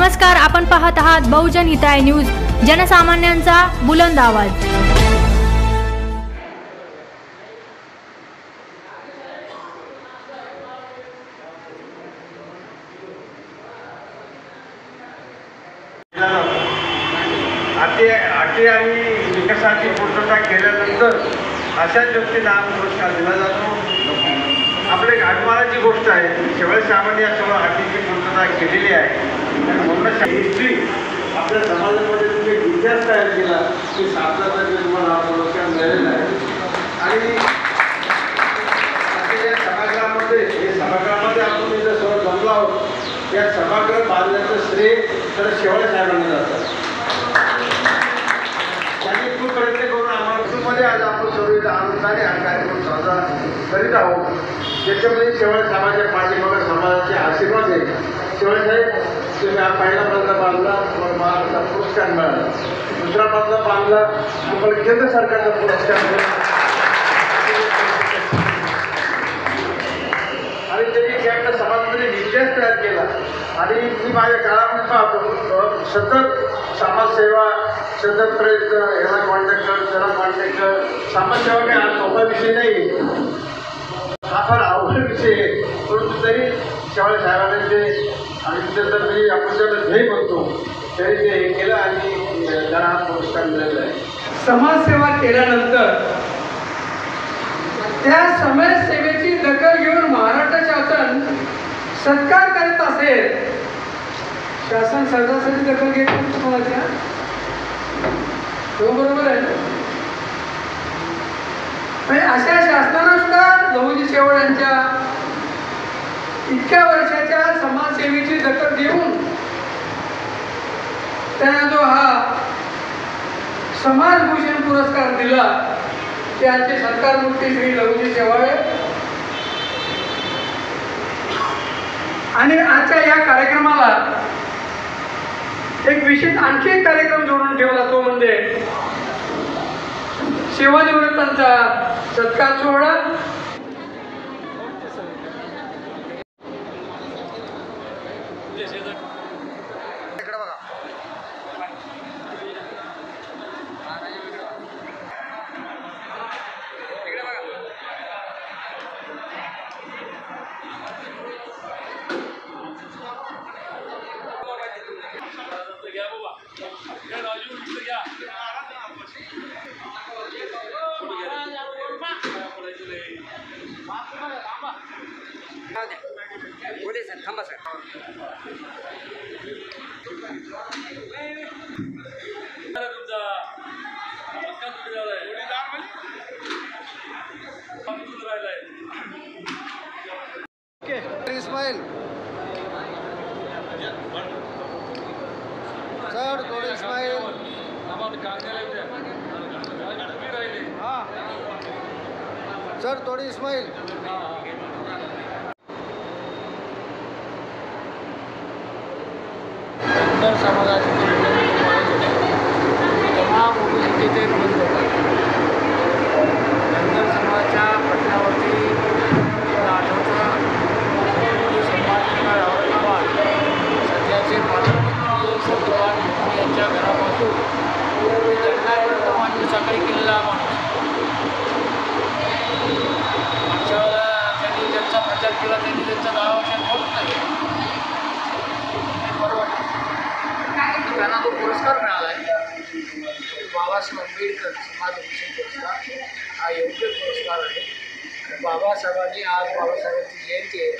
नमस्कार, आपण पाहत आहात बहुजन हिताय न्यूज, जनसामान्यांचा बुलंद आवाज। आटी आणि विकासाची पूर्तता केल्यानंतर अशाच व्यक्तींना पुरस्कार दिला जातो। आपले अभिमानाची गोष्ट आहे, शेवळे साहेबांनी या सर्व अटीची पूर्तता केलेली आहे आणि म्हणून हिस्ट्री आपल्या समाजामध्ये जे इतिहास तयार केला की साधनाचा तुम्हाला हा पुरस्कार मिळालेला आहे। आणि या सभागृहामध्ये आपण इथं सर्व जमलो आहोत, या सभागृह बांधण्याचं श्रेय तर शेवळे साहेबांना जातं। त्यांनी खूप प्रयत्न करून आम्हाला आज आपण सर्व आनंदाने हा कार्यक्रम साजरा करीत आहोत। त्याच्यामध्ये शेवळे साहेबांच्या पाठीमागे समाजाचे आशीर्वाद आहे। शेवळे साहेब, तुम्ही हा पहिला मजला बांधला, तुम्हाला महाराष्ट्राचा पुरस्कार मिळाला। दुसरा मजला बांधला, तुम्हाला केंद्र सरकारचा पुरस्कार मिळाला। आणि त्यांनी ज्या समाजामध्ये इतिहास तयार केला आणि मी माझ्या काळामध्ये पाहतो सतत समाजसेवा, सतत प्रयत्न, ह्याला कॉन्टॅक्ट कर, त्याला कॉन्टॅक्ट कर। समाजसेवा काही हा सोपा विषय नाही, हा फार अवघड विषय आहे। परंतु तरी शेवळे साहेबांनी ते आणि त्याचं मी आपण त्याला ध्येय म्हणतो तरी ते हे केलं आणि त्यांना हा पुरस्कार मिळालेला आहे। समाजसेवा केल्यानंतर त्या समाजसेवेची दखल घेऊन महाराष्ट्र शासन सत्कार करत असेल, शासन सदासाठी दखल घेत तुम्हाला तो बरोबर आहे। अशा शासनानं सुद्धा लहुजी शेवळे यांच्या इतक्या वर्षाच्या समाजसेवेची दखल घेऊन त्यांना जो हा समाजभूषण पुरस्कार दिला, त्यांचे सत्कारमूर्ती श्री लहुजी शेवळे। आणि आजच्या या कार्यक्रमाला एक विशेष आणखी एक कार्यक्रम जोडून ठेवला, तो म्हणजे सेवानिवृत्तांचा सत्कार सोहळा। बोले सर, थांबा सर। इस्माइल सर, थोडं इस्माइल सर, थोडी इस्माइल धनगर समाजाचे तमाम ओबीसीचे बंद होतात। धनगर समाजाच्या पटलावरती आठवतं संभाजीनगर औरंगाबाद सध्याचे पालकमंत्री सत्यवान यांच्या घरापासून त्यांना माणूस सकाळी किल्ला माणूस मागच्या वेळेला त्यांनी ज्यांचा प्रचार केला त्यांनी त्यांचा गावाच्या होत नाही, बरं वाटतं। त्यांना तो पुरस्कार मिळाला आहे, बाबासाहेब आंबेडकर समाजभूषण पुरस्कार। हा योग्य पुरस्कार आहे। बाबासाहेबांनी आज बाबासाहेबांची जयंती आहे,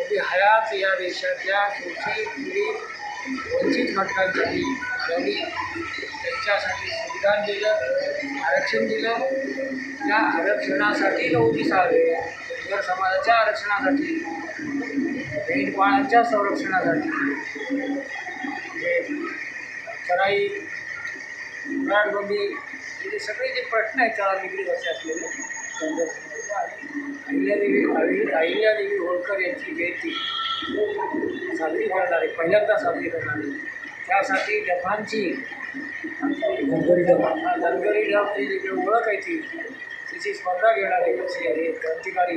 उभी हयात या देशातल्या शोषित पीडित वंचित घटकांसाठी लढली, त्यांच्यासाठी संविधान दिलं, आरक्षण दिलं। त्या आरक्षणासाठी लहुजी साहेब धनगर समाजाच्या आरक्षणासाठी, बहिणबाळांच्या संरक्षणासाठी, सराई मराठबंदी हे सगळे जे प्रश्न आहेत त्याला निगडीत असे असलेले धनगर समाजाच्या आणि अहिल्यादेवी होळकर यांची जयंती साजरी करणार आहे, पहिल्यांदा साजरी करणार आहे। त्यासाठी डफांची धनगरी डफ ही जी ओळख आहे तिची स्पर्धा घेणारे हे क्रांतिकारी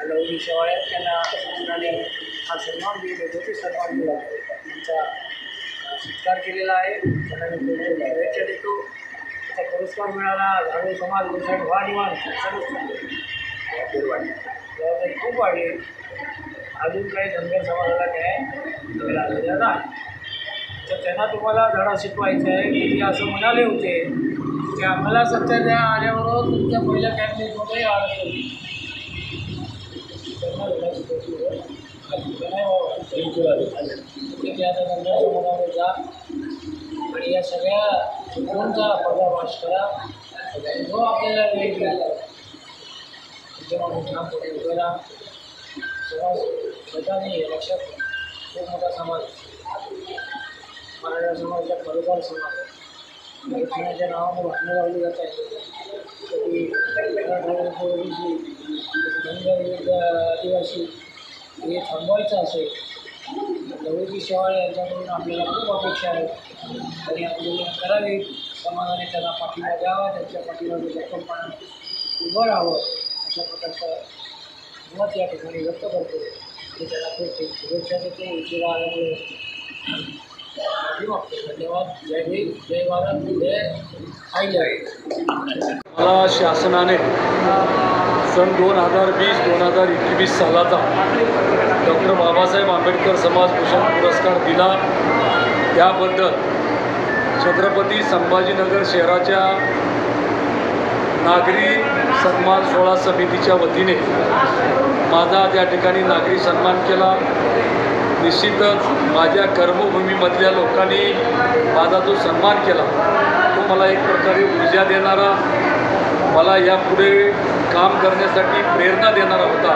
लहुजी शेवळे त्यांना शासनाने हा सन्मान दिले होते, सन्मान दिला त्यांचा सत्कार केलेला आहे. त्यांना मी शुभेच्छा देतो. त्याचा पुरस्कार मिळाला झाडू समाज भूषण वाढीवान खूप वाढले. अजून काही धनगर समाजाला न्याय मिळालेला नाही. तर त्यांना तुम्हाला धडा शिकवायचा आहे की ते असं म्हणाले होते की आम्हाला सत्ता द्या आल्याबरोबर तुमच्या पहिल्या कॅबिनेटमध्ये आरक्षण त्यांना धडा शिकवायची ते आता धनगर समाजामध्ये जा आणि या सगळ्या चुकांचा पर्दाफाश करा. जो आपल्याला वेळ मिळाला तेव्हा मोठा करा. समाज छोटा नाही आहे, लक्षात खूप मोठा समाज मराठा समाजाचा खरोखर समाज आहे. आरक्षणाच्या नावाने भांडणं लावली जात आहे. कधी मराठा ओबीसी, धनगर विरुद्ध आदिवासी हे थांबवायचं असेल तर लवजी शेवाळे यांच्याकडून आपल्याला खूप अपेक्षा आहेत. त्यांनी आंदोलन करावे, समाजाने त्यांना पाठिंबा द्यावा, त्यांच्या पाठीमागे भक्कमपणाने उभं राहावं अशा प्रकारचं मत या ठिकाणी व्यक्त करतो. आणि त्याला खूप शुभेच्छा देतो. उशिरा आल्यामुळे धन्यवाद. जय हिंद, जय भारत, जय आई. मला शासनाने सन 2020-2021 सालाचा डॉक्टर बाबासाहेब आंबेडकर समाज भूषण पुरस्कार दिला. त्याबद्दल छत्रपती संभाजीनगर शहराच्या नागरी सन्मान सोहळा समितीच्या वतीने माझा त्या ठिकाणी नागरी सन्मान केला. निश्चितच माझ्या कर्मभूमीमधल्या लोकांनी माझा जो सन्मान केला तो मला एक प्रकारे ऊर्जा देणारा, मला यापुढे काम करण्यासाठी प्रेरणा देणारा होता.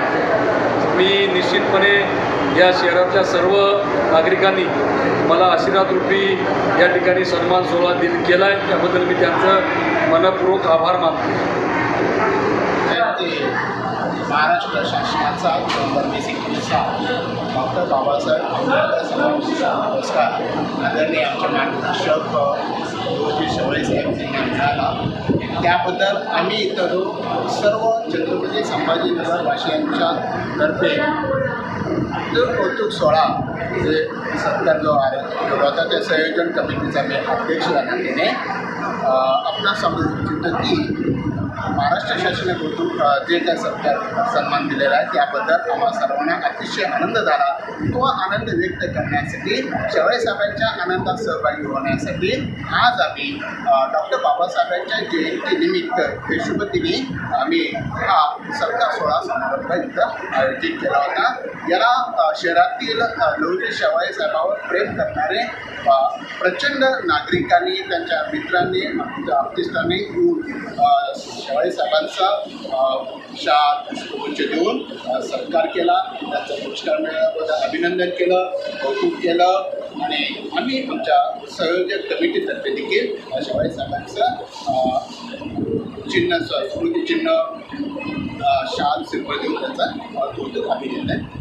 मी निश्चितपणे या शहरातल्या सर्व नागरिकांनी मला आशीर्वादरूपी या ठिकाणी सन्मान सोहळा केला आहे. त्याबद्दल मी त्यांचं मनपूर्वक आभार मानतो. महाराष्ट्र शासनाचा 2019 डॉक्टर बाबासाहेब आंबेडकर समाज पुरस्कार आदरणीय आमचे मार्गदर्शक रोजी शेवाळे साहेब यांना मिळाला. त्याबद्दल आम्ही इतर सर्व छत्रपती संभाजीनगर वासियांच्या तर्फे जो कौतुक सोहळा जे सत्कार जो केला होता त्या संयोजन कमिटीचा मी अध्यक्ष या नात्याने आपला समजू इच्छितो की महाराष्ट्र शासनाने कौतुक जे काय सन्मान दिलेला आहे त्याबद्दल आम्हा सर्वांना अतिशय आनंद झाला. तो आनंद व्यक्त करण्यासाठी शेवाळे साहेबांच्या आनंदात सहभागी होण्यासाठी आज आम्ही डॉक्टर बाबासाहेबांच्या जयंतीनिमित्त हे शुभदिनी आम्ही हा सत्कार सोहळा समारंभ इथं आयोजित केला होता. याला शहरातील लवजी शेवाळे साहेबांवर प्रेम करणारे प्रचंड नागरिकांनी, त्यांच्या मित्रांनी, आप्तेष्टांनी शेवाळे साहेबांचा शाल पुष्पगुच्छ देऊन सत्कार केला. त्यांचा पुरस्कार मिळाल्याबद्दल अभिनंदन केलं, कौतुक केलं. आणि आम्ही आमच्या संयोजक कमिटीतर्फे देखील शेवाळे साहेबांचं चिन्ह, स्मृतिचिन्ह, शाल सिल्वर देऊन त्याचा कौतुक अभिनंदन